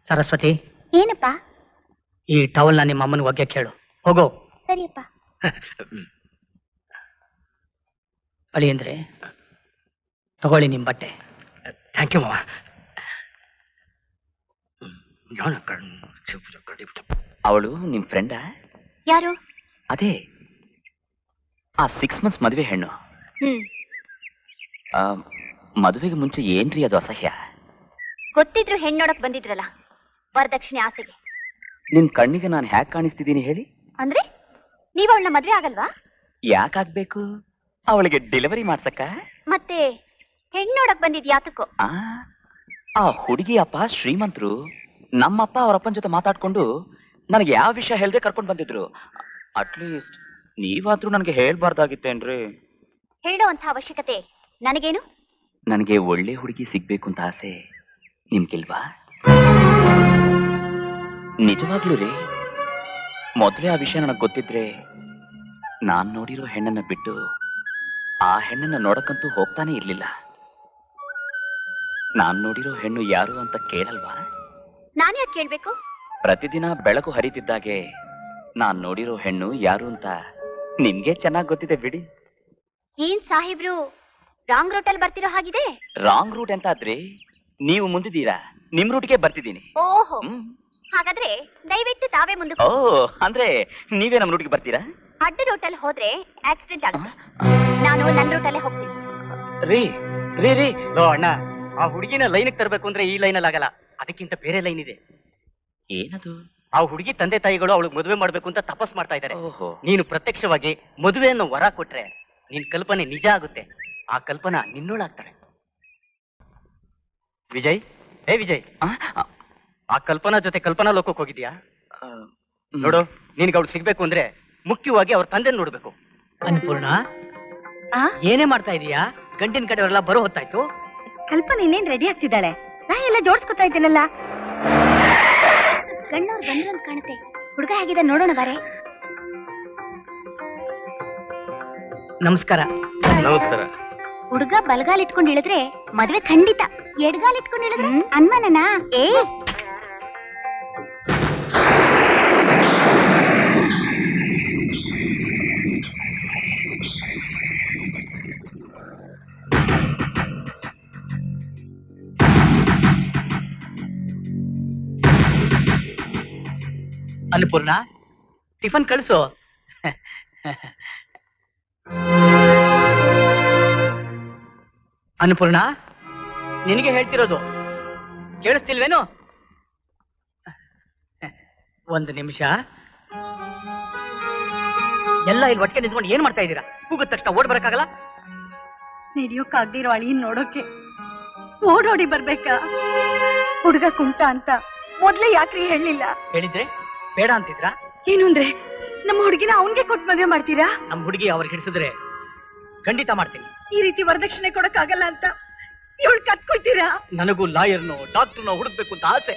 ಸರಸ್ವತಿ, ಏನಪ್ಪ? ಈ ಟವಲ್ನ ನಿಮ್ಮ ಅಮ್ಮನ ಬಗ್ಗೆ ಕೇಳು. ಹೋಗೋ. ಸರಿಯಪ್ಪ. ಅಳಿ ಅಂದ್ರೆ ತಗೊಳ್ಳಿ ನಿಮ್ ಬಟ್ಟೆ. ಥ್ಯಾಂಕ್ ಯು ಮಾವ. ಅವಳು ನಿಮ್ ಫ್ರೆಂಡಾ? ಯಾರು? ಅದೇ ಆ 6 months ಮದುವೆ ಹೆಣ್ಣು. ಮದುವೆಗೆ ಮುಂಚೆ ಏನ್ರಿ ಅದು ಅಸಹ್ಯ? ಗೊತ್ತಿದ್ರು ಹೆಣ್ಣೋಡಕ್ ಬಂದಿದ್ರಲ್ಲ, ವರದಕ್ಷಿಣೆ ಆಸೆಗೆ. ನಿಮ್ ಕಣ್ಣಿಗೆ ನಾನು ಹ್ಯಾಕ್ ಕಾಣಿಸ್ತಿದ್ದೀನಿ ಹೇಳಿ? ಅಂದ್ರೆ ನೀವ್ ಅವಳನ್ನ ಮದ್ವೆ ಆಗಲ್ವಾ? ಯಾಕಾಗ್ಬೇಕು? ಅವಳಿಗೆ ಡೆಲಿವರಿ ಮಾಡ್ಸಕ್ಕ? ಮತ್ತೆ ಹೆಣ್ಣೋಡಕ್ ಬಂದಿದ್ ಯಾತಕ್ಕೋ? ಆ ಹುಡುಗಿ ಅಪ್ಪ ಶ್ರೀಮಂತರು. ನಮ್ಮಪ್ಪ ಅವರಪ್ಪನ ಜೊತೆ ಮಾತಾಡ್ಕೊಂಡು ನನಗೆ ಯಾವ ವಿಷಯ ಹೇಳ್ದೆ ಕರ್ಕೊಂಡು ಬಂದಿದ್ರು. ಅಟ್ಲೀಸ್ಟ್ ನೀವಾದ್ರೂ ನನಗೆ ಹೇಳ್ಬಾರ್ದಾಗಿತ್ತೇನ್ರಿ? ಹೇಳೋ ಅಂತ ಅವಶ್ಯಕತೆ ನನಗೇನು? ನನಗೆ ಒಳ್ಳೆ ಹುಡುಗಿ ಸಿಗ್ಬೇಕು ಅಂತ ಆಸೆ ನಿಮ್ಗಿಲ್ವಾ? ನಿಜವಾಗ್ಲೂ ರೀ, ಮೊದಲೇ ಆ ವಿಷಯ ನನಗೆ ಗೊತ್ತಿದ್ರೆ ನಾನ್ ನೋಡಿರೋ ಹೆಣ್ಣನ್ನ ಬಿಟ್ಟು ಆ ಹೆಣ್ಣನ್ನ ನೋಡಕ್ಕಂತೂ ಹೋಗ್ತಾನೆ ಇರ್ಲಿಲ್ಲ. ನಾನ್ ನೋಡಿರೋ ಹೆಣ್ಣು ಯಾರು ಅಂತ ಕೇಳಲ್ವಾ? ನಾನ್ ಯಾಕೆ ಕೇಳ್ಬೇಕು? ಪ್ರತಿದಿನ ಬೆಳಕು ಹರಿತಿದ್ದಾಗೆ ನಾನ್ ನೋಡಿರೋ ಹೆಣ್ಣು ಯಾರು ಅಂತ ನಿಮ್ಗೆ ಚೆನ್ನಾಗಿ ಗೊತ್ತಿದೆ ಬಿಡಿ. ಏನ್ ಸಾಹೇಬ್ರು ರಾಂಗ್ ರೂಟಲ್ಲಿ ಬರ್ತಿರೋ ಹಾಗಿದೆ? ರಾಂಗ್ ರೂಟ್ ಅಂತ ಆದ್ರಿ, ನೀವು ಮುಂದಿದ್ದೀರಾ, ನಿಮ್ ರೂಟ್ಗೆ ಬರ್ತಿದ್ದೀನಿ. ಓಹೋ, ಹಾಗಾದ್ರೆ ದಯವಿಟ್ಟು ತಾವೇ ಮುಂದಕ್ಕೆ. ಓ, ಅಂದ್ರೆ ನೀವೇ ನಮ್ ರೂಟ್ಗೆ ಬರ್ತೀರಾ? ಅಡ್ಡ ರೂಟಲ್ಲಿ ಹೋದ್ರೆ ಆಕ್ಸಿಡೆಂಟ್ ಆಗುತ್ತೆ. ನಾನು ನನ್ನ ರೂಟಲ್ಲೇ ಹೋಗ್ತೀನಿ. ರೀ ರೀ ರೀ ಲೋ ಅಣ್ಣ, ಆ ಹುಡುಗಿನ ಲೈನ್ ತರಬೇಕು ಅಂದ್ರೆ ಈ ಲೈನ್ ಅಲ್ಲಿ ಆಗಲ್ಲ, ಅದಕ್ಕಿಂತ ಬೇರೆ ಲೈನ್ ಇದೆ. ಏನದು? ಆ ಹುಡುಗಿ ತಂದೆ ತಾಯಿಗಳು ಅವಳಿಗೆ ಮದುವೆ ಮಾಡ್ಬೇಕು ಅಂತ ತಪಸ್ ಮಾಡ್ತಾ ಇದ್ದಾರೆ. ನೀನು ಪ್ರತ್ಯಕ್ಷವಾಗಿ ಮದುವೆಯನ್ನು ವರ ಕೊಟ್ರೆ ನಿನ್ ಕಲ್ಪನೆ ನಿಜ ಆಗುತ್ತೆ. ಆ ಕಲ್ಪನಾ ನಿನ್ನೋಳಾಗ್ತಾಳೆ. ವಿಜಯ್, ಹೇ ವಿಜಯ್, ಆ ಕಲ್ಪನಾ ಜೊತೆ ಕಲ್ಪನಾ ಲೋಕಕ್ಕೆ ಹೋಗಿದ್ಯಾ? ನೋಡು, ನಿನ್ಗೆ ಅವಳು ಸಿಗ್ಬೇಕು ಅಂದ್ರೆ ಮುಖ್ಯವಾಗಿ ಅವ್ರ ತಂದೆ ನೋಡ್ಬೇಕು. ಅನ್ನಪೂರ್ಣ, ಏನೇ ಮಾಡ್ತಾ ಇದೀಯಾ? ಗಂಟಿನ ಕಡೆಯವರೆಲ್ಲ ಬರೋ ಹೊತ್ತಾಯ್ತು. ಕಲ್ಪನೆ ಇನ್ನೇನ್ ರೆಡಿ ಆಗ್ತಿದ್ದಾಳೆ. ನಾ ಎಲ್ಲ ಜೋಡಿಸ್ಕೊತಾ ಇದ್ದೀನಲ್ಲ. ಗಣ್ಣವ್ರು ಬಂದ್ರು ಅಂತ ಕಾಣುತ್ತೆ. ಹುಡುಗ ಹೇಗಿದೆ ನೋಡೋಣ ಬಾರೆ. ನಮಸ್ಕಾರ. ನಮಸ್ಕಾರ. ಹುಡುಗ ಬಲಗಾಲ್ ಇಟ್ಕೊಂಡು ಇಳಿದ್ರೆ ಮದ್ವೆ ಖಂಡಿತ. ಎಡಗಾಲ್ ಇಟ್ಕೊಂಡು ಇಳಿದ್ರೆ ಅನ್ಮನನಾ? ಏ ಅನ್ನಪೂರ್ಣ, ಟಿಫನ್ ಕಳಿಸು. ಅನ್ನಪೂರ್ಣ, ನಿನಗೆ ಹೇಳ್ತಿರೋದು ಕೇಳಿಸ್ತಿಲ್ವೇನು? ಒಂದು ನಿಮಿಷ. ಎಲ್ಲ ಇಲ್ಲಿ ಒಟ್ಟಿಗೆ ನಿಂತ್ಕೊಂಡು ಏನ್ ಮಾಡ್ತಾ ಇದ್ದೀರಾ? ಕೂಗಿದ ತಕ್ಷಣ ಓಡ್ ಬರಕ್ಕಾಗಲ್ಲ? ನಡೆಯೋಕ್ಕಾಗ್ದಿರೋ ಅಳಿಯನ್ ನೋಡೋಕೆ ಓಡೋಡಿ ಬರ್ಬೇಕಾ? ಹುಡುಗ ಕುಂಟ ಅಂತ ಮೊದ್ಲೇ ಯಾಕ್ರಿ ಹೇಳಲಿಲ್ಲ? ಹೇಳಿದ್ರೆ ಬೇಡ ಅಂತಿದ್ರಾ? ಏನು ಅಂದ್ರೆ ನಮ್ಮ ಹುಡುಗಿನ ಅವನ್ಗೆ ಕೊಟ್ಟು ಮದುವೆ ಮಾಡ್ತೀರಾ? ನಮ್ಮ ಹುಡುಗಿ ಅವ್ರಿಗೆ ಹಿಡಿಸಿದ್ರೆ ಖಂಡಿತ ಮಾಡ್ತೀನಿ. ಈ ರೀತಿ ವರದಕ್ಷಿಣೆ ಕೊಡಕ್ಕಾಗಲ್ಲ ಅಂತ ಇವಳು ಕತ್ಕೊಯ್ತೀರಾ? ನನಗೂ ಲಾಯರ್ನೋ ಡಾಕ್ಟರ್ನೋ ಹುಡುಕ್ಬೇಕು ಅಂತ ಆಸೆ,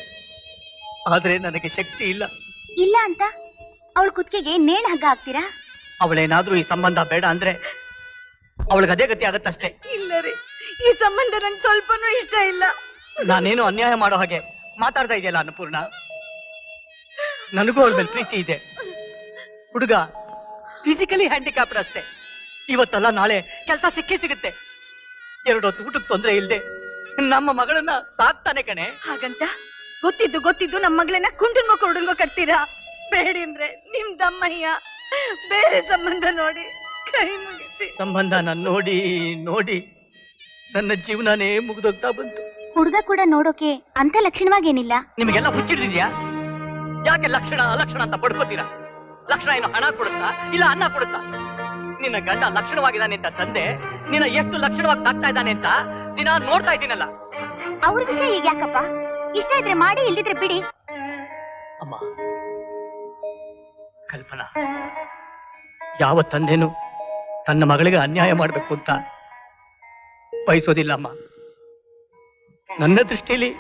ಆದ್ರೆ ನನಗೆ ಶಕ್ತಿ ಇಲ್ಲ. ಇಲ್ಲ ಅಂತ ಅವಳ ಕುತ್ತಿಗೆಗೆ ನೇಣು ಹಗ್ಗ ಹಾಕ್ತೀರಾ? ಅವಳೇನಾದ್ರೂ ಈ ಸಂಬಂಧ ಬೇಡ ಅಂದ್ರೆ ಅವಳಿಗೆ ಅದೇ ಗತಿ ಆಗತ್ತಷ್ಟೇ. ಇಲ್ಲ ರೀ, ಈ ಸಂಬಂಧ ನಂಗೆ ಸ್ವಲ್ಪನೂ ಇಷ್ಟ ಇಲ್ಲ. ನಾನೇನು ಅನ್ಯಾಯ ಮಾಡೋ ಹಾಗೆ ಮಾತಾಡ್ತಾ ಇದೆಯಲ್ಲ ಅನ್ನಪೂರ್ಣ. ನನಗೂ ಅವಳ ಮೇಲೆ ಪ್ರೀತಿ ಇದೆ. ಹುಡುಗ ಫಿಸಿಕಲಿ ಹ್ಯಾಂಡಿಕ್ಯಾಪ್ಡ್ ಅಷ್ಟೇ. ಇವತ್ತಲ್ಲ ನಾಳೆ ಕೆಲಸ ಸಿಕ್ಕೇ ಸಿಗುತ್ತೆ. 2 ಹೊತ್ತು ಊಟಕ್ಕೆ ತೊಂದರೆ ಇಲ್ಲದೆ ನಮ್ಮ ಮಗಳನ್ನ ಸಾಕ್ತಾನೆ ಕಣೆ. ಹಾಗಂತ ಗೊತ್ತಿದ್ದು ನಮ್ಮ ಮಗಳನ್ನ ಕುಂಟನ್ಗೋ ಕೊಡನ್ಗೋ ಕಟ್ತೀರಾ? ಬೇಡಿ ಅಂದ್ರೆ ನಿಮ್ ದಮ್ಮಯ್ಯ ಬೇರೆ ಸಂಬಂಧ ನೋಡಿ ಕೈ ಮುಗಿಸಿ. ಸಂಬಂಧ ನಾನು ನೋಡಿ ನೋಡಿ ನನ್ನ ಜೀವನನೇ ಮುಗಿದೋಗ್ತಾ ಬಂತು. ಹುಡುಗ ಕೂಡ ನೋಡೋಕೆ ಅಂತ ಲಕ್ಷಣವಾಗೇನಿಲ್ಲ. ನಿಮಗೆಲ್ಲ ಹುಚ್ಚಿಡಿದ್ಯಾ? ಯಾಕೆ ಲಕ್ಷಣ ಅಲಕ್ಷಣ ಅಂತ ಪಡ್ಕೋತೀರಾ? ಲಕ್ಷಣ ಏನು ಹಣ ಕೊಡುತ್ತಾ ಇಲ್ಲ ಅನ್ನ ಕೊಡುತ್ತಾ? ನಿನ್ನ ಗಂಡ ಲಕ್ಷಣವಾಗಿದ್ದಾನೆ ಅಂತ ತಂದೆ ನಿನ್ನ ಎಷ್ಟು ಲಕ್ಷಣವಾಗಿ ಸಾಕ್ತಾ ಇದ್ದಾನೆ ಅಂತ ದಿನ ನೋಡ್ತಾ ಇದ್ದೀನಲ್ಲ. ಅವ್ರ ವಿಷಯ ಈಗ ಯಾಕಪ್ಪ? ಇಷ್ಟ ಇದ್ರೆ ಮಾಡಿ, ಇಲ್ದಿದ್ರೆ ಬಿಡಿ. ಅಮ್ಮ, ಕಲ್ಪನಾ, ಯಾವ ತಂದೆನೂ ತನ್ನ ಮಗಳಿಗೆ ಅನ್ಯಾಯ ಮಾಡಬೇಕು ಅಂತ ಬಯಸೋದಿಲ್ಲ ಅಮ್ಮ. ನನ್ನ ದೃಷ್ಟಿಯಲ್ಲಿ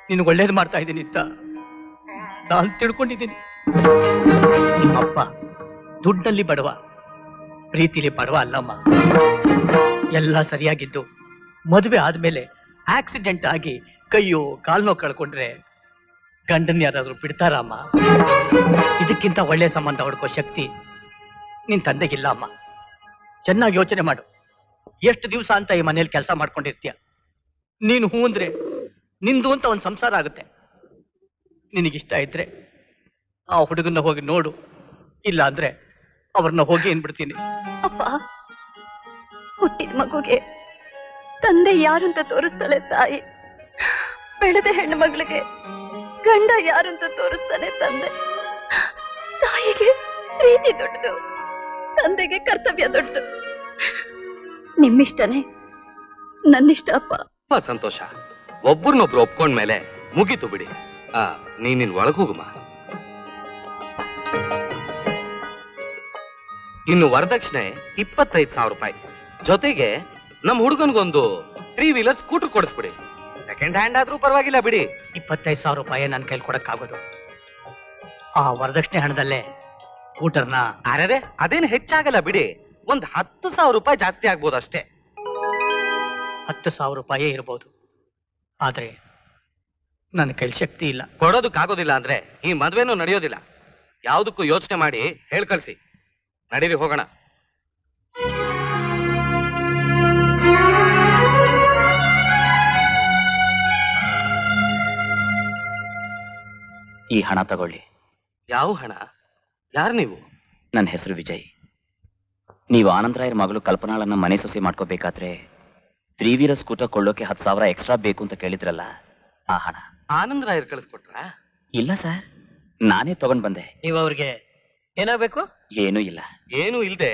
ನೀನು ಒಳ್ಳೇದು ಮಾಡ್ತಾ ಇದ್ದೀನಿ ಅಂತ ನಾನು ತಿಳ್ಕೊಂಡಿದ್ದೀನಿ. ನಿಮ್ಮಪ್ಪ ದುಡ್ಡಲ್ಲಿ ಬಡವ, ಪ್ರೀತಿಲಿ ಬಡವ ಅಲ್ಲಮ್ಮ. ಎಲ್ಲ ಸರಿಯಾಗಿದ್ದು ಮದುವೆ ಆದ್ಮೇಲೆ ಆಕ್ಸಿಡೆಂಟ್ ಆಗಿ ಕೈಯೋ ಕಾಲ್ನೋ ಕಳ್ಕೊಂಡ್ರೆ ಗಂಡನ್ ಯಾರಾದ್ರೂ ಬಿಡ್ತಾರಮ್ಮ? ಇದಕ್ಕಿಂತ ಒಳ್ಳೆ ಸಂಬಂಧ ಹುಡ್ಕೋ ಶಕ್ತಿ ನಿನ್ ತಂದೆಗಿಲ್ಲ ಅಮ್ಮ. ಚೆನ್ನಾಗಿ ಯೋಚನೆ ಮಾಡು. ಎಷ್ಟು ದಿವಸ ಅಂತ ಈ ಮನೇಲಿ ಕೆಲಸ ಮಾಡ್ಕೊಂಡಿರ್ತೀಯ. ನೀನು ಹೂ ಅಂದ್ರೆ ನಿಂದು ಅಂತ ಒಂದು ಸಂಸಾರ ಆಗುತ್ತೆ. ನಿನಗಿಷ್ಟ ಇದ್ರೆ ಆ ಹುಡುಗನ್ನ ಹೋಗಿ ನೋಡು, ಇಲ್ಲ ಅಂದ್ರೆ ಅವ್ರನ್ನ ಹೋಗಿ ಏನ್ಬಿಡ್ತೀನಿ. ಅಪ್ಪ, ಹುಟ್ಟಿದ ಮಗುಗೆ ತಂದೆ ಯಾರು ಅಂತ ತೋರಿಸ್ತಾಳೆ ತಾಯಿ. ಬೆಳೆದ ಹೆಣ್ಣು ಮಗಳಿಗೆ ಗಂಡ ಯಾರು ಅಂತ ತೋರಿಸ್ತಾನೆ ತಂದೆ. ತಾಯಿಗೆ ಪ್ರೀತಿ ದೊಡ್ಡದು, ತಂದೆಗೆ ಕರ್ತವ್ಯ ದೊಡ್ಡದು. ನಿಮ್ಮಿಷ್ಟನೇ ನನ್ನಿಷ್ಟ ಅಪ್ಪ. ಸಂತೋಷ. ಒಬ್ಬರನ್ನೊಬ್ರು ಒಪ್ಕೊಂಡ್ಮೇಲೆ ಮುಗೀತು ಬಿಡಿ. ನೀನಿನ್ ಒಳಗೋಗುಮ. ಇನ್ನು ವರದಕ್ಷಿಣೆ 25,000 ರೂಪಾಯಿ. ಜೊತೆಗೆ ನಮ್ಮ ಹುಡುಗನ್ಗೊಂದು 3 ವೀಲರ್ ಸ್ಕೂಟರ್ ಕೊಡಿಸ್ಬಿಡಿ. ಸೆಕೆಂಡ್ ಹ್ಯಾಂಡ್ ಆದ್ರೂ ಪರವಾಗಿಲ್ಲ ಬಿಡಿ. 25,000 ರೂಪಾಯಿ ನನ್ನ ಕೈಲಿ ಕೊಡಕ್ಕಾಗೋದು? ಆ ವರದಕ್ಷಿಣೆ ಹಣದಲ್ಲೇ ಸ್ಕೂಟರ್ನ? ಅರೆ, ಅದೇನು ಹೆಚ್ಚಾಗಲ್ಲ ಬಿಡಿ. ಒಂದ್ 10,000 ರೂಪಾಯಿ ಜಾಸ್ತಿ ಆಗ್ಬೋದು ಅಷ್ಟೇ. 10,000 ರೂಪಾಯಿ ಇರ್ಬೋದು, ಆದ್ರೆ ನನ್ನ ಕೈಲಿ ಶಕ್ತಿ ಇಲ್ಲ. ಕೊಡೋದಕ್ಕಾಗೋದಿಲ್ಲ ಅಂದ್ರೆ ಈ ಮದ್ವೆನೂ ನಡೆಯೋದಿಲ್ಲ. ಯಾವ್ದಕ್ಕೂ ಯೋಚನೆ ಮಾಡಿ ಹೇಳ್ಕಳ್ಸಿ. ನಡೀರಿ ಹೋಗೋಣ. ಈ ಹಣ ತಗೊಳ್ಳಿ. ಯಾವ ಹಣ? ಯಾರು ನೀವು? ನನ್ನ ಹೆಸರು ವಿಜಯ್. ನೀವು ಆನಂದರಾಯರ ಮಗಳು ಕಲ್ಪನಾಳನ್ನ ಮನೆ ಸೊಸೆ ಮಾಡ್ಕೋಬೇಕಾದ್ರೆ 3 ವೀಲರ್ ಸ್ಕೂಟರ್ ಕೊಳ್ಳೋಕೆ 10,000 ಎಕ್ಸ್ಟ್ರಾ ಬೇಕು ಅಂತ ಕೇಳಿದ್ರಲ್ಲ, ಆ ಹಣ. ಆನಂದರಾಯರ್ ಕಳಿಸ್ಕೊಟ್ರ? ಇಲ್ಲ ಸರ್, ನಾನೇ ತಗೊಂಡ್ ಬಂದೆ. ನೀವು ಅವ್ರಿಗೆ ಏನಾಗಬೇಕು? ಏನೂ ಇಲ್ಲ. ಏನು ಇಲ್ದೆ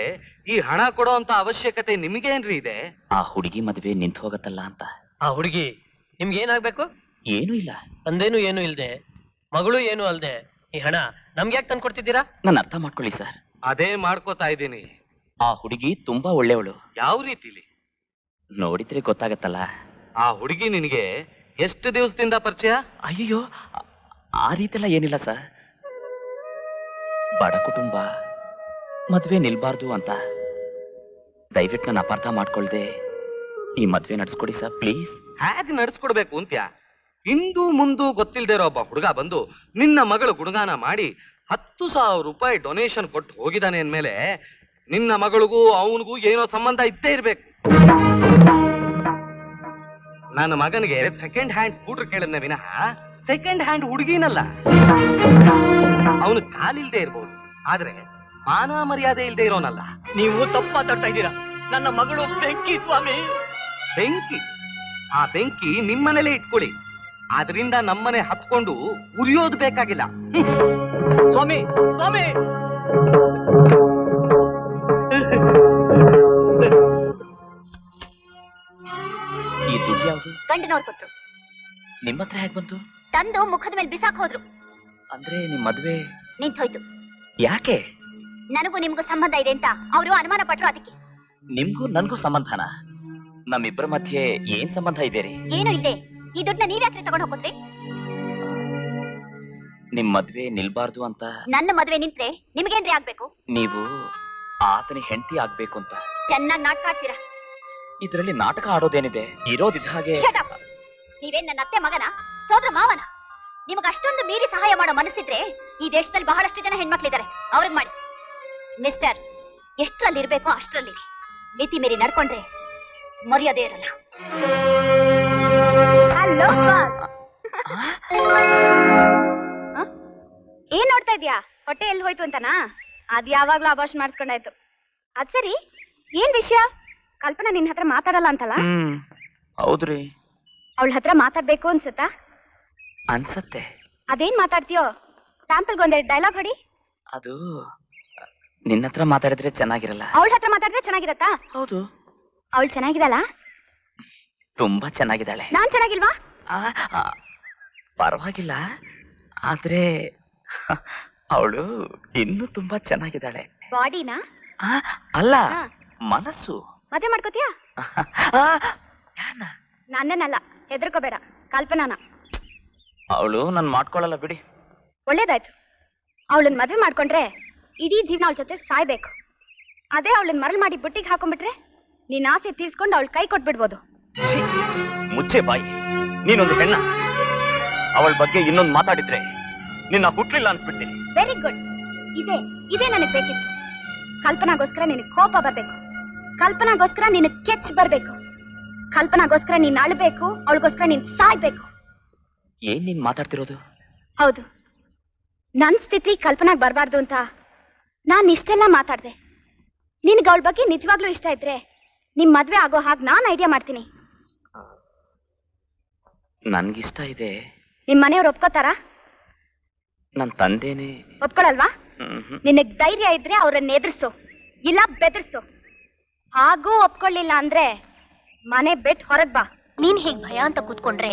ಈ ಹಣ ಕೊಡೋ ಅಂತ ಅವಶ್ಯಕತೆ ನಿಮ್ಗೇನ್ರಿ ಇದೆ? ಆ ಹುಡುಗಿ ಮದುವೆ ನಿಂತು ಹೋಗತ್ತಲ್ಲ ಅಂತ. ಆ ಹುಡುಗಿ ನಿಮ್ಗೆ ಏನಾಗ್ಬೇಕು? ಏನೂ ಇಲ್ಲ. ತಂದೇನು ಏನು ಇಲ್ದೆ, ಮಗಳು ಏನು ಅಲ್ದೆ, ಈ ಹಣ ನಮ್ಗೆ ಯಾಕೆ ತಂದು ಕೊಡ್ತಿದ್ದೀರಾ? ನನ್ನ ಅರ್ಥ ಮಾಡ್ಕೊಳ್ಳಿ ಸರ್. ಅದೇ ಮಾಡ್ಕೋತಾ ಇದ್ದೀನಿ. ಆ ಹುಡುಗಿ ತುಂಬಾ ಒಳ್ಳೆಯವಳು. ಯಾವ ರೀತಿಲಿ? ನೋಡಿದ್ರೆ ಗೊತ್ತಾಗತ್ತಲ್ಲ. ಆ ಹುಡುಗಿ ನಿನಗೆ ಎಷ್ಟು ದಿವಸದಿಂದ ಪರಿಚಯ? ಅಯ್ಯೋ, ಆ ರೀತಿಯೆಲ್ಲ ಏನಿಲ್ಲ ಸರ್. ಬಡ ಕುಟುಂಬ, ಮದ್ವೆ ನಿಲ್ಬಾರ್ದು ಅಂತ. ದಯವಿಟ್ಟು ನನ್ನ ಅಪಾರ್ಥ ಮಾಡ್ಕೊಳ್ದೆ ಈ ಮದ್ವೆ ನಡ್ಸ್ಕೊಡಿ ಸರ್, ಪ್ಲೀಸ್. ಹೇಗೆ ನಡ್ಸ್ಕೊಡ್ಬೇಕು ಅಂತ್ಯ? ಹಿಂದೂ ಮುಂದೂ ಗೊತ್ತಿಲ್ದೇ ಇರೋ ಒಬ್ಬ ಹುಡುಗ ಬಂದು ನಿನ್ನ ಮಗಳು ಗುಣಗಾನ ಮಾಡಿ 10,000 ರೂಪಾಯಿ ಡೊನೇಷನ್ ಕೊಟ್ಟು ಹೋಗಿದ್ದಾನೆ ಅಂದ್ಮೇಲೆ ನಿನ್ನ ಮಗಳಿಗೂ ಅವನಿಗೂ ಏನೋ ಸಂಬಂಧ ಇದ್ದೇ ಇರ್ಬೇಕು. ನನ್ನ ಮಗನಿಗೆ ಸೆಕೆಂಡ್ ಹ್ಯಾಂಡ್ ಸ್ಕೂಟರ್ ಕೇಳಿದ್ನೆ ವಿನಃ ಸೆಕೆಂಡ್ ಹ್ಯಾಂಡ್ ಹುಡುಗಿನಲ್ಲ. ಅವನು ಕಾಲಿಲ್ದೇ ಇರ್ಬೋದು, ಆದ್ರೆ ಮಾನ ಮರ್ಯಾದೆ ಇಲ್ದೇ ಇರೋನಲ್ಲ. ನೀವು ತಪ್ಪು ಮಾತಾಡ್ತಾ ಇದ್ದೀರಾ. ನನ್ನ ಮಗಳು ಬೆಂಕಿ ಸ್ವಾಮಿ. ಬೆಂಕಿ? ಆ ಬೆಂಕಿ ನಿಮ್ಮನೇಲೆ ಇಟ್ಕೊಳ್ಳಿ. ಆದ್ರಿಂದ ನಮ್ಮನೆ ಹತ್ಕೊಂಡು ಉರಿಯೋದು ಬೇಕಾಗಿಲ್ಲ. ಸ್ವಾಮಿ, ಸ್ವಾಮಿ. ಈ ದುಡ್ಡು ಯಾವುದು? ಗಂಡನವ್ರು ಕೊಟ್ರು. ನಿಮ್ಮ ಹತ್ರ ಹೇಗೆ ಬಂತು? ತಂದು ಮುಖದ ಮೇಲೆ ಬಿಸಾಕ್ ಹೋದ್ರು. ಅಂದ್ರೆ ನಿಮ್ ಮದ್ವೆ ನಿಂತೋಯ್ತು. ಯಾಕೆ? ನನಗೂ ನಿಮ್ಗೂ ಸಂಬಂಧ ಇದೆ ಅಂತ ಅವರು ಅನುಮಾನ ಪಟ್ರು, ಅದಕ್ಕೆ. ನಿಮ್ಗೂ ನನ್ಗೂ ಸಂಬಂಧನ? ನಮ್ಮಿಬ್ಬರ ಮಧ್ಯೆ ಏನ್ ಸಂಬಂಧ ಇದೆ ರೀ? ಏನು ಇಲ್ಲದೆ ಈ ದುಡ್ಡನ್ನ ನೀವ್ಯಾಕ್ರೆ ತಗೊಂಡ್ ಹೋಗ್ಕೊಟ್ರಿ? ನಿಮ್ ಮದ್ವೆ ನಿಲ್ಬಾರ್ದು ಅಂತ. ನನ್ನ ಮದ್ವೆ ನಿಂತ್ರೆ ನಿಮ್ಗೇನ್ರಿ ಆಗ್ಬೇಕು? ನೀವು ಆತನ ಹೆಂಡತಿ ಆಗ್ಬೇಕು ಅಂತ. ಚೆನ್ನಾಗಿ ನಾಟಕ ಆಡ್ತೀರಾ. ಇದರಲ್ಲಿ ನಾಟಕ ಆಡೋದೇನಿದೆ? ಇರೋದಿದ್ದ ಹಾಗೆ. Shut up. ನೀವೇನ್ ನನ್ನ ಅತ್ತೆ ಮಗನ, ಸೋದರ ಮಾವನ? ನಿಮಗೆ ಅಷ್ಟೊಂದು ಮೀರಿ ಸಹಾಯ ಮಾಡೋ ಮನಸ್ಸಿದ್ರೆ ಈ ದೇಶದಲ್ಲಿ ಬಹಳಷ್ಟು ಜನ ಹೆಣ್ಮಕ್ಳಿದ್ದಾರೆ, ಅವ್ರಿಗೆ ಮಾಡಿ. ಮಿಸ್ಟರ್, ಎಷ್ಟರಲ್ಲಿ ಇರ್ಬೇಕೋ ಅಷ್ಟರಲ್ಲಿ ಮಿತಿ ಮೀರಿ ನಡ್ಕೊಂಡ್ರೆ ಮರ್ಯಾದೆ ಇರಲ್ಲ. ಏನ್ ನೋಡ್ತಾ ಇದ್ಯಾ? ಹೊಟ್ಟೆ ಎಲ್ಲಿ ಹೋಯ್ತು ಅಂತನಾ? ಅದ್ ಯಾವಾಗ್ಲೂ ಅಭಾಷ್ ಮಾಡಿಸ್ಕೊಂಡಾಯ್ತು. ಅದ್ ಸರಿ, ಏನ್ ವಿಷಯ? ಕಲ್ಪನಾ ನಿನ್ ಹತ್ರ ಮಾತಾಡಲ್ಲ ಅಂತಲ್ಲ? ಹೌದ್ರಿ. ಅವಳ ಹತ್ರ ಮಾತಾಡ್ಬೇಕು ಅನ್ಸುತ್ತಾ? ಅನ್ಸತ್ತೆ. ಅದೇನ್ ಮಾತಾಡ್ತೀಯೋ? ಸ್ಯಾಂಪಲ್ಗೆ ಒಂದೆರಡು ಡೈಲಾಗ್ ಹೊಡಿ. ಅದು ನಿನ್ನ ಹತ್ರ ಮಾತಾಡಿದ್ರೆ ಚೆನ್ನಾಗಿರಲ್ಲ. ಅವಳ ಹತ್ರ ಮಾತಾಡಿದ್ರೆ ಚೆನ್ನಾಗಿರತ್ತಾ? ಹೌದು. ಅವಳು ಚೆನ್ನಾಗಿರಲ್ಲ? ತುಂಬಾ ಚೆನ್ನಾಗಿದ್ದಾಳೆ. ನಾನ್ ಚೆನ್ನಾಗಿಲ್ವಾ? ಪರವಾಗಿಲ್ಲ, ಆದ್ರೆ ಅವಳು ಇನ್ನೂ ತುಂಬಾ ಚೆನ್ನಾಗಿದ್ದಾಳೆ. ಬಾಡಿನಾ? ಅಲ್ಲ, ಮನಸ್ಸು. ಮದುವೆ ಮಾಡ್ಕೋತೀಯಾ? ನನ್ನನ್ನಲ್ಲ, ಹೆದರ್ಕೋಬೇಡ, ಕಲ್ಪನಾನ. ಅವಳು ನನ್ ಮಾಡ್ಕೊಳ್ಳಲ್ಲ ಬಿಡಿ. ಒಳ್ಳೇದಾಯ್ತು. ಅವಳನ್ನ ಮದುವೆ ಮಾಡ್ಕೊಂಡ್ರೆ ಇಡೀ ಜೀವನ ಅವಳ ಜೊತೆ ಸಾಯ್ಬೇಕು. ಅದೇ ಅವಳನ್ನ ಮರಳು ಮಾಡಿ ಬುಟ್ಟಿಗೆ ಹಾಕೊಂಡ್ಬಿಟ್ರೆ ನೀನ್ ಆಸೆ ತೀರ್ಸ್ಕೊಂಡು ಅವಳ ಕೈ ಕೊಟ್ಬಿಡ್ಬೋದು. ಮುಚ್ಚೆ ಬಾಯಿ, ನೀನೊಂದು ಹೆಣ್ಣ. ಅವಳ ಬಗ್ಗೆ ಇನ್ನೊಂದು ಮಾತಾಡಿದ್ರೆ ನಿನ್ನ ಹುಟ್ಲಿಲ್ಲ ಅನ್ಸ್ಬಿಡ್ತೀನಿ. Very good. ಇದೇ ನನಗೆ ಬೇಕಿತ್ತು. ಕಲ್ಪನಾಗೋಸ್ಕರ ನಿನಗೆ ಕೋಪ ಬರ್ಬೇಕು, ಕಲ್ಪನಾಗೋಸ್ಕರ ನಿನಗೆ ಕೆಚ್ ಬರ್ಬೇಕು, ಕಲ್ಪನಾಗೋಸ್ಕರ ನೀನ್ ಅಳ್ಬೇಕು, ಅವಳಿಗೋಸ್ಕರ ನೀನ್ ಸಾಯ್ಬೇಕು. ಏನ್ ನೀನ್ ಮಾತಾಡ್ತಿರೋದು? ಹೌದು, ನನ್ ಸ್ಥಿತಿ ಕಲ್ಪನಾಗ್ ಬರ್ಬಾರ್ದು ಅಂತ ನಾನ್ ಇಷ್ಟೆಲ್ಲ ಮಾತಾಡ್ದೆ. ನಿನ್ಗೆ ಅವಳ ಬಗ್ಗೆ ನಿಜವಾಗ್ಲೂ ಇಷ್ಟ ಇದ್ರೆ ನಿಮ್ ಮದ್ವೆ ಆಗೋ ಹಾಗೆ ನಾನ್ ಐಡಿಯಾ ಮಾಡ್ತೀನಿ. ನನ್ಗಿಷ್ಟ ಇದೆ. ನಿಮ್ ಮನೆಯವ್ರು ಒಪ್ಕೋತಾರಾ? ನನ್ ತಂದೆನೆ ಒಪ್ಕೊಳಲ್ವಾ? ನಿನಗ್ ಧೈರ್ಯ ಇದ್ರೆ ಅವ್ರನ್ನ ಎದುರ್ಸು, ಇಲ್ಲ ಬೆದರ್ಸು. ಹಾಗೂ ಒಪ್ಕೊಳ್ಳಿಲ್ಲ ಅಂದ್ರೆ ಮನೆ ಬಿಟ್ಟು ಹೊರಗ್ ಬಾ. ನೀನ್ ಹೀಗ್ ಭಯ ಅಂತ ಕೂತ್ಕೊಂಡ್ರೆ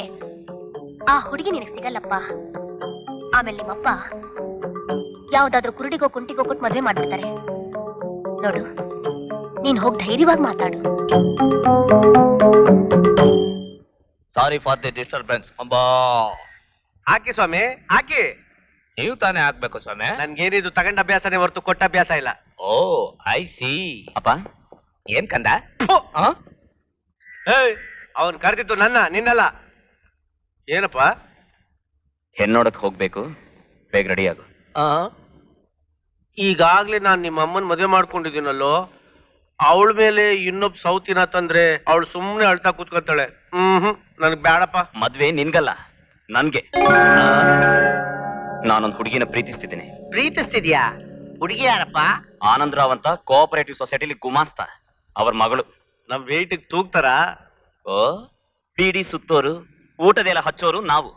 ಆ ಹುಡುಗಿ ನಿನಗ್ ಸಿಗಲ್ಲಪ್ಪ. ಆಮೇಲೆ ನಿಮ್ಮಪ್ಪ ಯಾವ್ದಾದ್ರು ಕುರುಡಿಗೋ ಕುಂಟಿಗೋ ಕೊಟ್ಟು ಮದ್ವೆ ಮಾಡ್ಬಿಡ್ತಾರೆ. ನೋಡು, ನೀನ್ ಹೋಗ್ ಧೈರ್ಯವಾಗಿ ಮಾತಾಡು. Sorry for the disturbance. Amba ಹಾಕಿ ಸ್ವಾಮಿ, ಹಾಕಿ. ನೀವು ತಾನೇ ಹಾಕ್ಬೇಕು ಸ್ವಾಮಿ. ನನ್ಗೇನಿದು ತಗೊಂಡ ಅಭ್ಯಾಸನೇ ಹೊರತು ಕೊಟ್ಟ ಅಭ್ಯಾಸ ಇಲ್ಲ. ಓ ಐ ಸಿ. ಅಪ್ಪ ಏನ್ ಕಂದ? ಅವನ್ ಕರೆದಿದ್ದು ನಿನ್ನಲ್ಲ. ಏನಪ್ಪ? ಹೆಣ್ಣೋಡಕ್ ಹೋಗ್ಬೇಕು, ಬೇಗ ರೆಡಿ ಆಗು. ಈಗಾಗ್ಲೇ ನಾನ್ ನಿಮ್ಮ ಅಮ್ಮನ್ ಮದುವೆ ಮಾಡ್ಕೊಂಡಿದ್ದೀನಲ್ಲೋ, ಅವಳ ಮೇಲೆ ಇನ್ನೊಬ್ಬ ಸೌತಿನ ತಂದ್ರೆ ಅವಳು ಸುಮ್ನೆ ಅಳ್ತಾ ಕೂತ್ಕೊತಾಳೆ. ನನ್ಗ್ ಬೇಡಪ್ಪ. ಮದ್ವೆ ನಿನ್ಗಲ್ಲ, ನನ್ಗೆ. ನಾನೊಂದು ಹುಡುಗಿನ ಪ್ರೀತಿಸ್ತಿದ್ದೀನಿ. ಪ್ರೀತಿಸ್ತಿದ್ಯಾ? ಹುಡುಗಿ ಯಾರಪ್ಪ? ಆನಂದರಾವ್ ಅಂತ ಕೋಆಪರೇಟಿವ್ ಸೊಸೈಟಿಲಿ ಗುಮಾಸ್ತ, ಅವ್ರ ಮಗಳು. ನಮ್ ವೇಟಿಗೆ ತೂಗ್ತಾರ? ಓ, ಬೀಡಿ ಸುತ್ತೋರು, ಊಟದೆಲ್ಲ ಹಚ್ಚೋರು ನಾವು.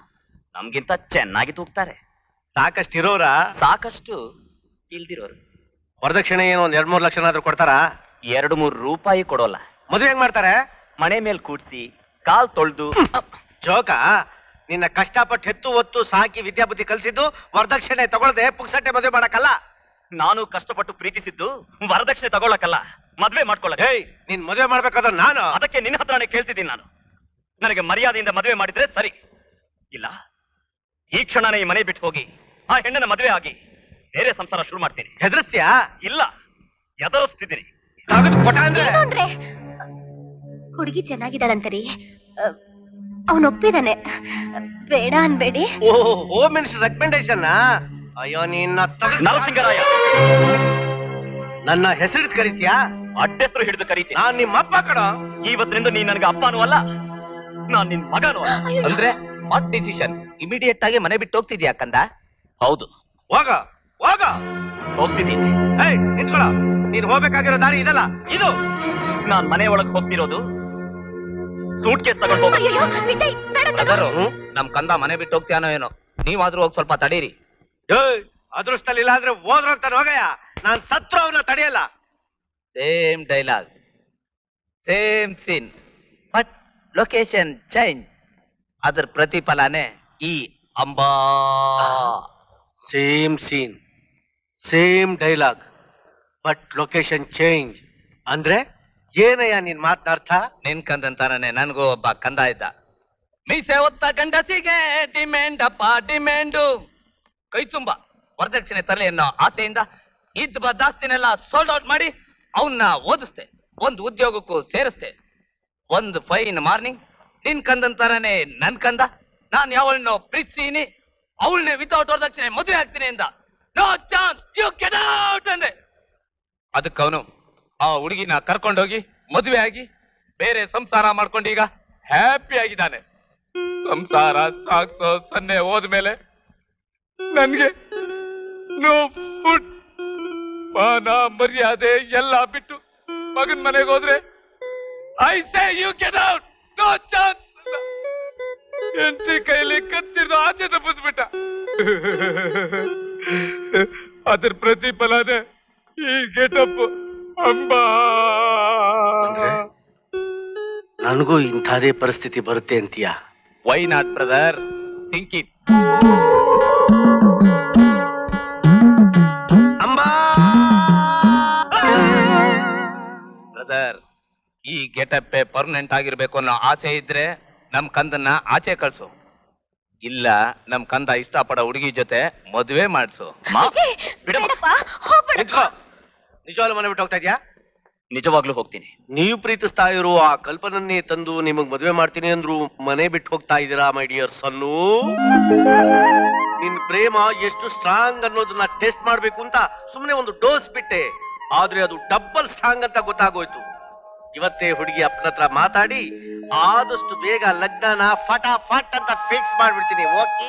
ನಮ್ಗಿಂತ ಚೆನ್ನಾಗಿ ತೂಗ್ತಾರೆ. ಸಾಕಷ್ಟು ಇರೋರ? ಸಾಕಷ್ಟು ಇಲ್ದಿರೋರು. ವರದಕ್ಷಿಣೆ ಏನು ಒಂದ್ 2-3 ಲಕ್ಷ ಆದ್ರೂ ಕೊಡ್ತಾರಾ? 2-3 ರೂಪಾಯಿ ಕೊಡೋಲ್ಲ. ಮದುವೆ ಹೆಂಗ್ ಮಾಡ್ತಾರೆ? ಮನೆ ಮೇಲೆ ಕೂಡ್ಸಿ ಕಾಲ್ ತೊಳ್ದು. ಜೋಕ? ನಿನ್ನ ಕಷ್ಟಪಟ್ಟು ಹೆತ್ತು ಒತ್ತು ಸಾಕಿ ವಿದ್ಯಾಬುದ್ಧಿ ಕಲ್ಸಿದ್ದು ವರದಕ್ಷಿಣೆ ತಗೊಳ್ಳದೆ ಪುಕ್ಸಟ್ಟೆ ಮದುವೆ ಮಾಡಕ್ಕಲ್ಲ. ನಾನು ಕಷ್ಟಪಟ್ಟು ಪ್ರೀತಿಸಿದ್ದು ವರದಕ್ಷಿಣೆ ತಗೊಳಕಲ್ಲ, ಮದ್ವೆ ಮಾಡ್ಕೊಳ್ಳ. ನೀನ್ ಮದುವೆ ಮಾಡ್ಬೇಕಾದ್ರೆ ನಾನು ಅದಕ್ಕೆ ನಿನ್ನ ಹತ್ರನೇ ಕೇಳ್ತಿದ್ದೀನಿ. ನಾನು ನನಗೆ ಮರ್ಯಾದೆಯಿಂದ ಮದುವೆ ಮಾಡಿದ್ರೆ ಸರಿ, ಇಲ್ಲ ಈ ಕ್ಷಣನೇ ಈ ಮನೆ ಬಿಟ್ಟು ಹೋಗಿ ಆ ಹೆಣ್ಣನ ಮದುವೆ ಆಗಿ ಬೇರೆ ಸಂಸಾರ ಶುರು ಮಾಡ್ತೀನಿ. ಹೆದರ್ಸ್ತೀಯಾ? ಇಲ್ಲ, ಎದುರಿಸ್ತಿದ್ದೀನಿ. ಅಂದ್ರೆ ಹುಡುಗಿ ಚೆನ್ನಾಗಿದ್ದಾಳಂತರಿ, ಅವನ್ ಒಪ್ಪಿದಾನೆ, ಬೇಡ ಅನ್ಬೇಡಿ. Home minister recommendation? ಅಯ್ಯೋ ನಿನ್ನ ನರಸಿಂಗರಾಯ, ನನ್ನ ಹೆಸರು ಕರೀತೀಯಾ? ಅಡ್ಡೆಸರು ಹಿಡಿದು ಕರೀತೀನಿ. ನಾನ್ ನಿಮ್ಮ ಅಪ್ಪ ಕಣ. ಇವತ್ತಿನಿಂದ ನೀನ್ ನನಗೆ ಅಪ್ಪನೂ ಅಲ್ಲ, ನಾನ್ ನಿನ್ ಮಗನೂ ಅಲ್ಲ. ಅಂದ್ರೆ ವಾಟ್ ಡಿಸಿಷನ್? ಇಮಿಡಿಯೇಟ್ ಆಗಿ ಮನೆ ಬಿಟ್ಟು ಹೋಗ್ತಿದ್ಯಾ ಕಂದ? ಹೌದು, ಹೋಗ ಹೋಗ. ಹೋಗ್ತಿದ್ದೀನಿ. ನಿಂತ್ಕೊಳ. ನೀನ್ ಹೋಗ್ಬೇಕಾಗಿರೋ ದಾರಿ ಇದಲ್ಲ, ಇದು. ನಾನ್ ಮನೆ ಒಳಗ್ ಹೋಗ್ತಿರೋದು ಸೂಟ್ ಕೇಸ್ ತಗೊಂಡು ಹೋಗ. ನಮ್ ಕಂದ ಮನೆ ಬಿಟ್ಟು ಹೋಗ್ತೀಯಾನೋ ಏನೋ, ನೀವಾದ್ರೂ ಹೋಗಿ ಸ್ವಲ್ಪ ತಡೀರಿ. ಅದೃಷ್ಟಲ್ಲಿ ಇಲ್ಲ ಅಂದ್ರೆ ಹೋದ್ರಂತಾನೆ ಹೋಗಯ್ಯ. ನಾನ್ ಸತ್ರು ಅವನ್ನ ತಡೆಯಲ್ಲ. Same dialogue, same scene, but location change. ಅದ್ರ ಪ್ರತಿಫಲನೇ ಈ Amba. Same scene, same dialogue, but location change. ಅಂದ್ರೆ ಏನಯ್ಯ ನಿನ್ ಮಾತನಾರ್ಥ? ನಿನ್ ಕಂದಂತಾನೆ ನನ್ಗೂ ಒಬ್ಬ ಕಂದ ಇದ್ದ. ಮೀಸೆ ಹೊತ್ತ ಗಂಡಸಿಗೆ ಡಿಮ್ಯಾಂಡ್ ಅಪ್ಪ ಡಿಮ್ಯಾಂಡು. ಕೈ ತುಂಬ ವರದಕ್ಷಿಣೆ ತರಲಿ ಅನ್ನೋ ಆಸೆಯಿಂದ ಇದ್ದ ಬದ್ದಾಸ್ತಿನೆಲ್ಲ ಸೋಲ್ಡ್ ಔಟ್ ಮಾಡಿ ಅವನ್ನ ಓದಿಸ್ತೆ, ಒಂದು ಉದ್ಯೋಗಕ್ಕೂ ಸೇರಿಸ್ತೆ. ಒಂದು ಫೈನ್ ಮಾರ್ನಿಂಗ್ ನಿನ್ ಕಂದಂತಾರನೆ ನನ್ ಕಂದ, ನಾನ್ ಯಾವಳನ್ನೋ ಪ್ರೀತಿಸೀನಿ, ಅವಳನ್ನೇ ವಿತೌಟ್ ವರದಕ್ಷಿಣೆ ಮದುವೆ ಆಗ್ತೀನಿ ಅಂದ. No chance, you get out ಅಂದೆ. ಅದಕ್ಕೆ ಅವನು ಆ ಹುಡುಗಿನ ಕರ್ಕೊಂಡೋಗಿ ಮದುವೆ ಆಗಿ ಬೇರೆ ಸಂಸಾರ ಮಾಡ್ಕೊಂಡು ಈಗ ಹ್ಯಾಪಿ ಆಗಿದ್ದಾನೆ. ಸಂಸಾರ ಸಾಕ್ಸೋ ಸನ್ನೆ ಹೋದ್ಮೇಲೆ ನನ್ಗೆ ನೋ ಫುಡ್, ಮಾನ ಮರ್ಯಾದೆ ಎಲ್ಲ ಬಿಟ್ಟು ಮಗನ್ ಮನೆಗೆ ಹೋದ್ರೆ I say you get out, no chance. Empty ಕೈಲಿ ಕತ್ತಿರ್ದು ಆಚೆ ತಪ್ಪಿಸ್ಬಿಟ್ಟ. ಅದ್ರ ಪ್ರತಿಫಲನೇ ಈ ಗೆಟಪ್ ಅಂಬಾ. ನನಗೂ ಇಂಥದೇ ಪರಿಸ್ಥಿತಿ ಬರುತ್ತೆ ಅಂತೀಯ? Why not brother, think it. Amba brother, ಈ ಗೆಟಪ್ ಪರ್ಮನೆಂಟ್ ಆಗಿರ್ಬೇಕು ಅನ್ನೋ ಆಸೆ ಇದ್ರೆ ನಮ್ ಕಂದನ್ನ ಆಚೆ ಕಳ್ಸು, ಇಲ್ಲ ನಮ್ ಕಂದ ಇಷ್ಟಪಡೋ ಹುಡುಗಿ ಜೊತೆ ಮದುವೆ ಮಾಡ್ಸು. ನಿಜವಾಗ್ಲೂ ಮನೆ ಬಿಟ್ಟು ಹೋಗ್ತಾ ಇದ್ಯಾ? ನಿಜವಾಗ್ಲೂ ಹೋಗ್ತೀನಿ. ನೀವು ಪ್ರೀತಿಸ್ತಾ ಇರೋ ಆ ಕಲ್ಪನನ್ನೇ ತಂದು ನಿಮಗ್ ಮದುವೆ ಮಾಡ್ತೀನಿ ಅಂದ್ರು ಮನೆ ಬಿಟ್ಟು ಹೋಗ್ತಾ ಇದ್ದೀರಾ ಮೈ ಡಿಯರ್ ಸನ್ನು? ನಿನ್ ಪ್ರೇಮ ಎಷ್ಟು ಸ್ಟ್ರಾಂಗ್ ಅನ್ನೋದನ್ನ ಟೆಸ್ಟ್ ಮಾಡ್ಬೇಕು ಅಂತ ಸುಮ್ಮನೆ ಒಂದು ಡೋಸ್ ಬಿಟ್ಟೆ, ಆದ್ರೆ ಅದು ಡಬಲ್ ಸ್ಟ್ರಾಂಗ್ ಅಂತ ಗೊತ್ತಾಗೋಯ್ತು. ಇವತ್ತೇ ಹುಡುಗಿ ಅಪ್ಪನ ಹತ್ರ ಮಾತಾಡಿ ಆದಷ್ಟು ಬೇಗ ಲಗ್ನನ ಫಟಾಫಟ್ ಅಂತ ಫಿಕ್ಸ್ ಮಾಡ್ಬಿಡ್ತೀನಿ. ಓಕೆ?